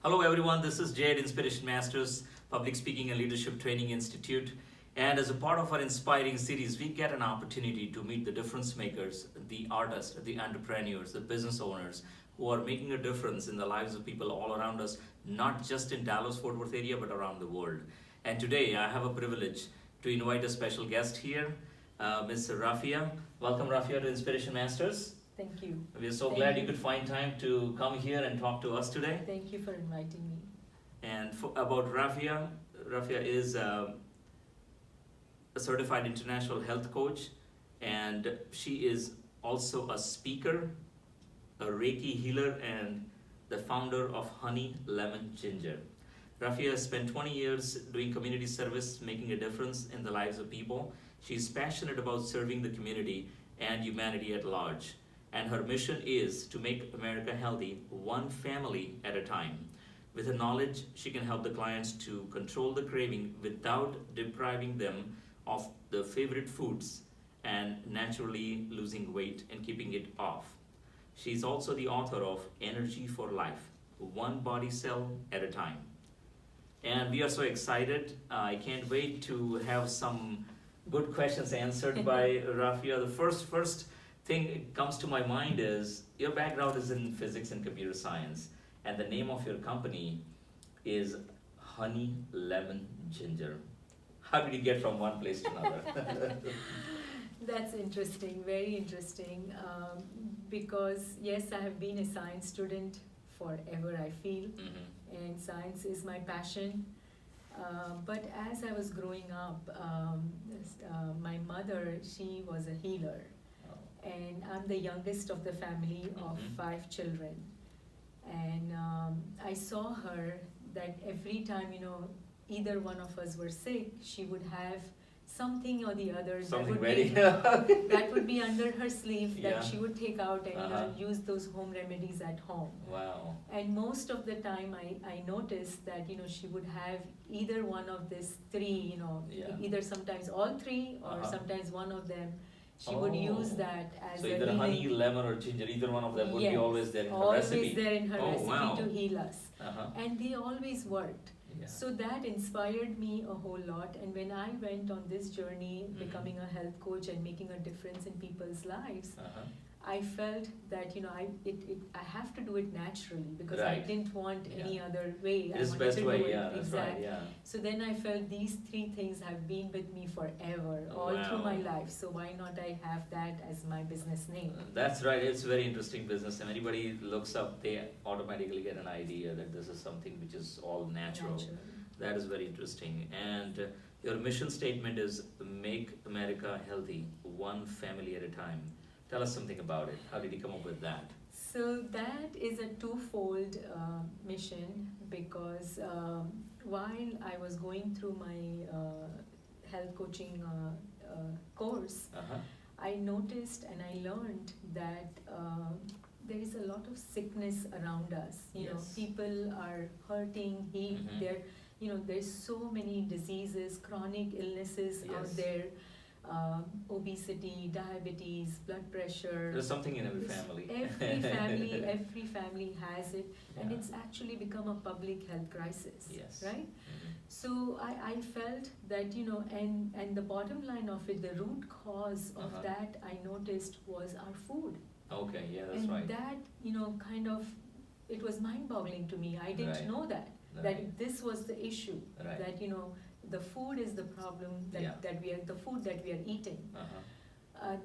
Hello everyone, this is Jay at Inspiration Masters, Public Speaking and Leadership Training Institute. And as a part of our inspiring series, we get an opportunity to meet the difference makers, the artists, the entrepreneurs, the business owners who are making a difference in the lives of people all around us, not just in Dallas-Fort Worth area, but around the world. And today I have a privilege to invite a special guest here, Ms. Rafia. Welcome, Rafia, to Inspiration Masters. Thank you. We are so glad you could find time to come here and talk to us today. Thank you for inviting me. And about Rafia, Rafia is a certified international health coach, and she is also a speaker, a Reiki healer, and the founder of HoneyLemonGinger. Rafia has spent 20 years doing community service, making a difference in the lives of people. She's passionate about serving the community and humanity at large. And her mission is to make America healthy, one family at a time. With her knowledge, she can help the clients to control the craving without depriving them of the favorite foods and naturally losing weight and keeping it off. She's also the author of Energy for Life, one body cell at a time. And we are so excited. I can't wait to have some good questions answered by Rafia. The first thing that comes to my mind is your background is in physics and computer science, and the name of your company is HoneyLemonGinger. How did you get from one place to another? That's interesting, very interesting, because yes, I have been a science student forever, I feel, and science is my passion. But as I was growing up, my mother, she was a healer. And I'm the youngest of the family of 5 children. And I saw her that every time, either one of us were sick, she would have something or the other that would be under her sleeve that she would take out and use those home remedies at home. Wow. And most of the time I noticed that she would have either one of these 3, either sometimes all 3 or sometimes one of them. She would use that as so a either healing. honey, lemon, or ginger, either one of them would be always there in her always recipe. There in her recipe wow. to heal us. And they always worked. Yeah. So that inspired me a whole lot. And when I went on this journey, becoming a health coach and making a difference in people's lives, I felt that I have to do it naturally because I didn't want any other way. It's I wanted best to way, do it exactly. Right, So then I felt these 3 things have been with me forever, all through my life. So why not I have that as my business name? That's right. It's a very interesting business. And anybody looks up, they automatically get an idea that this is something which is all natural. That is very interesting. And your mission statement is make America healthy, one family at a time. Tell us something about it. How did you come up with that? So that is a twofold mission because while I was going through my health coaching course, I noticed and I learned that there is a lot of sickness around us. People are hurting, there's so many diseases, chronic illnesses out there. Obesity, diabetes, blood pressure. There's something in every family. Every family has it, and it's actually become a public health crisis. Right? So I felt that and the bottom line of it, the root cause of that I noticed was our food. Okay, yeah, that's and right. And that kind of it was mind-boggling to me. I didn't know that this was the issue. That the food is the problem that the food that we are eating.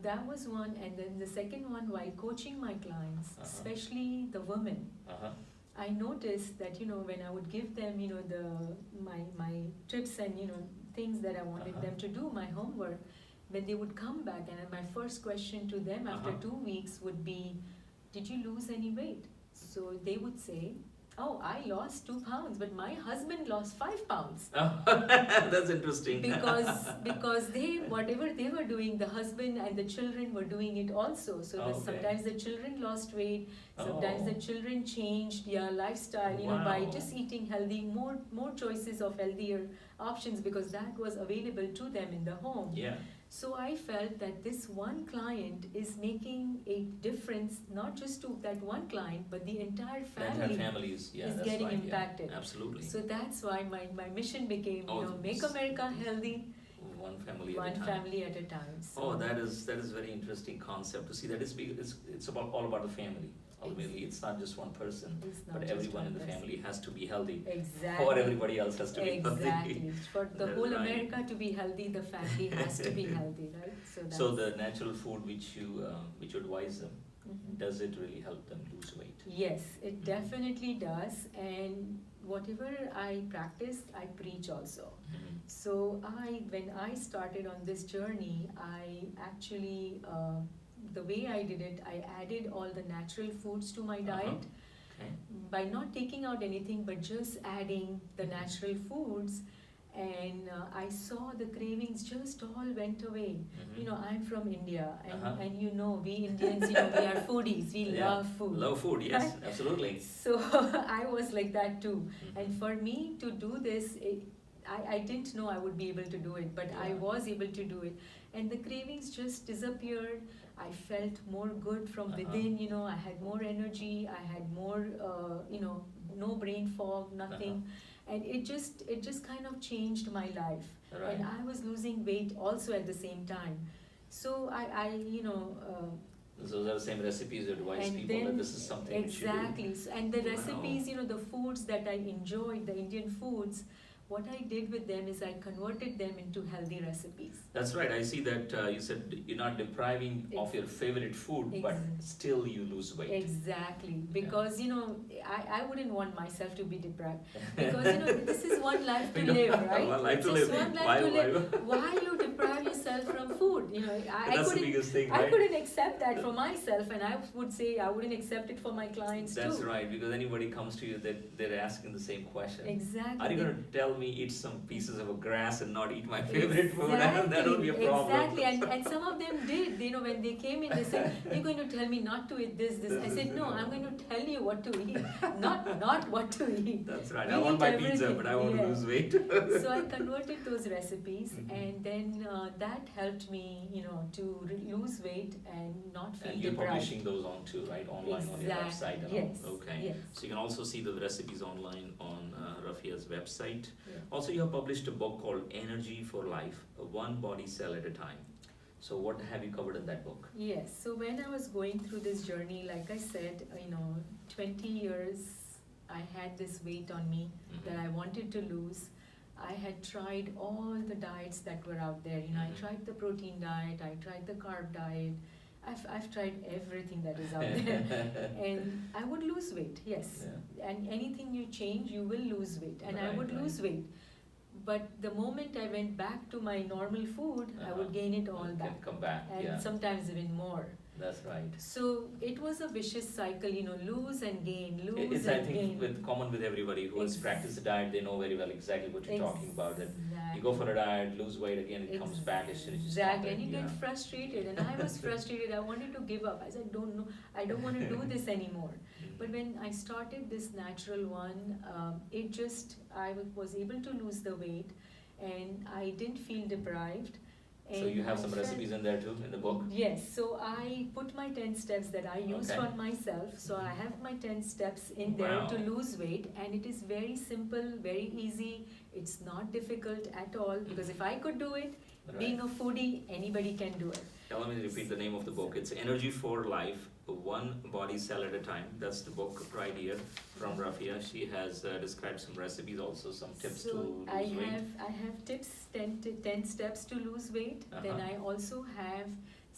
That was one, and then the second one, while coaching my clients, especially the women, I noticed that when I would give them my tips and things that I wanted them to do, my homework, when they would come back, and my first question to them after 2 weeks would be, did you lose any weight? So they would say, oh, I lost 2 pounds, but my husband lost 5 pounds. That's interesting. because whatever they were doing, the husband and the children were doing it also. So sometimes the children lost weight, sometimes the children changed their lifestyle, by just eating healthy, more choices of healthier options because that was available to them in the home. So I felt that this one client is making a difference, not just to that one client, but the entire The entire family family is, yeah, is that's getting right, impacted. yeah, absolutely. So that's why my mission became, Oh, make America healthy, one family one at a time. family at a time. So Oh, that is very interesting concept to see. That is it's about all about the family. Ultimately, it's not just one person, it's not but just everyone one in the person. family has to be healthy, Exactly. or everybody else has to be healthy. Exactly. For the That's whole right. America to be healthy, the family has to be healthy, right? So that's. So the natural food which you advise them, Mhm. does it really help them lose weight? Yes, it Mhm. definitely does. And whatever I practice, I preach also. Mhm. So when I started on this journey, I actually, the way I did it, I added all the natural foods to my diet Okay. by not taking out anything, but just adding the natural foods. And I saw the cravings just all went away. Mhm. You know, I'm from India, and, Uh-huh. and you know, we Indians, we are foodies, we Yeah. love food. Love food, yes, absolutely. So I was like that too. Mhm. And for me to do this, I didn't know I would be able to do it, but I Yeah. was able to do it. And the cravings just disappeared. I felt more good from within, you know, I had more energy, I had more, no brain fog, nothing. And it just kind of changed my life. Right. And I was losing weight also at the same time. So Those are the same recipes you advise and people then that this is something you should do. exactly. And the Wow. recipes, the foods that I enjoyed, the Indian foods, what I did with them is I converted them into healthy recipes. That's right. I see that you said you're not depriving of your favorite food, but still you lose weight. Exactly. Because, I wouldn't want myself to be deprived. Because, this is one life to live, right? One life It's to just live. one life to live. Why you deprive yourself from food? That's the biggest thing, right? I couldn't accept that for myself, and I would say I wouldn't accept it for my clients too. That's right, because anybody comes to you, they're asking the same question. Exactly. Are you going to tell me eat some pieces of a grass and not eat my favorite food? That will be a problem. Exactly, and some of them did. When they came in, they said, "You're going to tell me not to eat this." I said, "No, I'm going to tell you what to eat, not what to eat." That's right. I want my pizza, but I want to lose weight. So I converted those recipes, and then that helped me, to lose weight and not feel And you're deprived. publishing those on too, right? Online on your website. And Yes. all. Okay. Yes. So you can also see the recipes online on Rafia's website. Yeah. Also, you have published a book called Energy for Life, One Body Cell at a Time. So what have you covered in that book? Yes. So when I was going through this journey, like I said, 20 years, I had this weight on me that I wanted to lose. I had tried all the diets that were out there. I tried the protein diet, I tried the carb diet. I've tried everything that is out there. And I would lose weight, yes. Yeah. And anything you change, you will lose weight. And I Right, would right. lose weight. But the moment I went back to my normal food, I would gain it all It back. can come back, And yeah. sometimes even more. That's right. So it was a vicious cycle, lose and gain, lose It's, and I think, gain. common with everybody who has practiced the diet, they know very well exactly what you're talking about. That you go for a diet, lose weight again, it comes back as soon as you stop Exactly, it. and you get frustrated, and I was frustrated. I wanted to give up. I said, I don't want to do this anymore. But when I started this natural one, I was able to lose the weight, and I didn't feel deprived. So you have some recipes in there too, in the book? Yes, so I put my 10 steps that I used Okay. on myself. So I have my 10 steps in there Wow. to lose weight, and it is very simple, very easy. It's not difficult at all, because if I could do it, Right. being a foodie, anybody can do it. Now, let me repeat the name of the book. It's Energy for Life, One Body Cell at a Time. That's the book right here from Rafia. She has described some recipes, also some tips to lose weight. I have tips, 10 steps to lose weight. Then I also have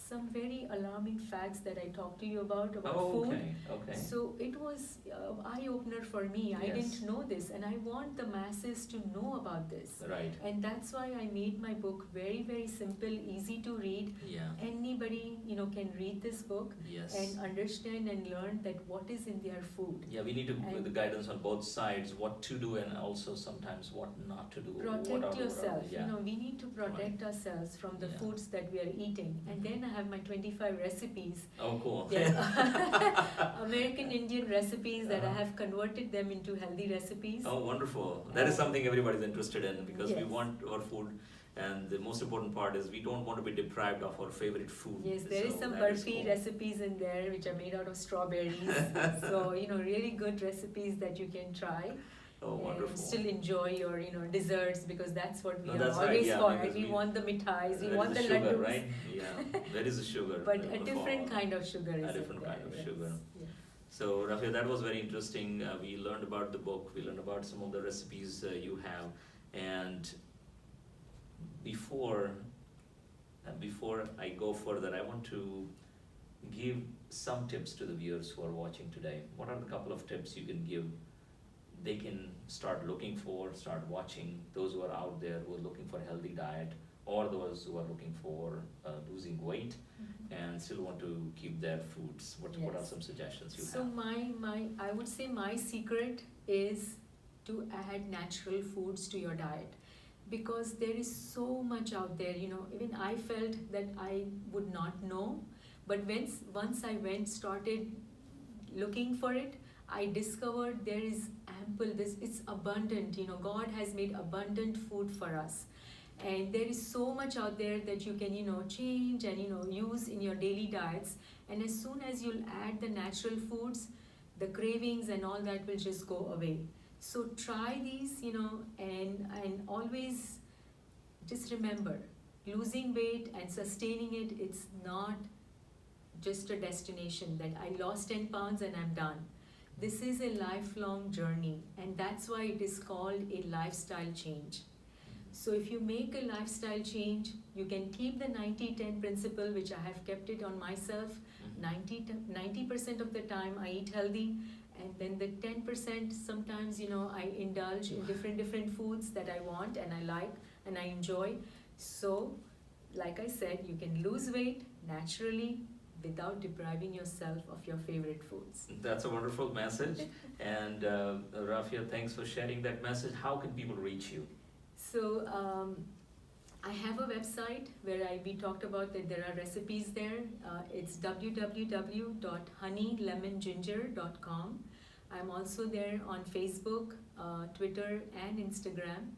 some very alarming facts that I talked to you about food. Okay. So it was eye-opener for me. I Yes. didn't know this, and I want the masses to know about this. Right. And that's why I made my book very, very simple, easy to read. Yeah. Anybody, can read this book Yes. and understand and learn that what is in their food. Yeah, we need to And the guidance on both sides, what to do and also sometimes what not to do. Protect yourself. Yeah. We need to protect ourselves from the Yeah. foods that we are eating. And then I have my 25 recipes. Oh, cool. They're American Indian recipes that I have converted them into healthy recipes. Oh, wonderful. That is something everybody's interested in, because we Yes. want our food And the most important part is we don't want to be deprived of our favorite food. Yes, there is some burfi recipes in there which are made out of strawberries. So, really good recipes that you can try. Oh, wonderful. And still enjoy your, desserts, because that's what we are that's always right, for. Right? We want the mithais, we want the sugar, laddus. right? Yeah, there is a sugar. But a different kind of sugar is a different kind of sugar. Yes. So, Rafia, that was very interesting. We learned about the book, we learned about some of the recipes you have. And before I go further, I want to give some tips to the viewers who are watching today. What are the couple of tips you can give? They can start looking for, start watching, those who are out there who are looking for a healthy diet, or those who are looking for losing weight and still want to keep their foods. What are some suggestions you have? So I would say my secret is to add natural foods to your diet, because there is so much out there. Even I felt that I would not know, but once I started looking for it, I discovered there is ample, it's abundant. God has made abundant food for us, and there is so much out there that you can change and use in your daily diets. And as soon as you'll add the natural foods, the cravings and all that will just go away. So try these, and always just remember, losing weight and sustaining it, it's not just a destination that I lost 10 pounds and I'm done. This is a lifelong journey, and that's why it is called a lifestyle change. So if you make a lifestyle change, you can keep the 90-10 principle, which I have kept it on myself. 90% of the time I eat healthy, and then the 10% sometimes I indulge in different foods that I want and I like and I enjoy. So like I said, you can lose weight naturally without depriving yourself of your favorite foods. That's a wonderful message. And Rafia, thanks for sharing that message. How can people reach you? So I have a website where we talked about that there are recipes there. It's www.honeylemonginger.com. I'm also there on Facebook, Twitter and Instagram.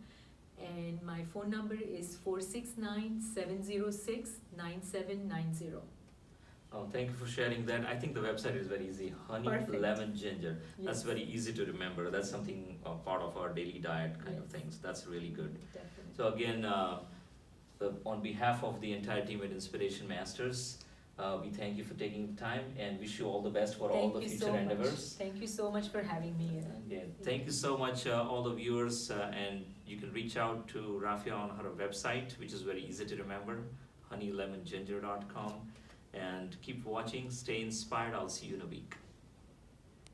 And my phone number is 469-706-9790. Oh, thank you for sharing that. I think the website is very easy. Honey Lemon Ginger. Yes. That's very easy to remember. That's something part of our daily diet kind of things. That's really good. Definitely. So again, on behalf of the entire team at Inspiration Masters, we thank you for taking the time and wish you all the best for all the future endeavors. Thank you so much for having me here. Yeah, thank you so much, all the viewers, and you can reach out to Rafia on her website, which is very easy to remember, honeylemonginger.com. And keep watching, stay inspired. I'll see you in a week.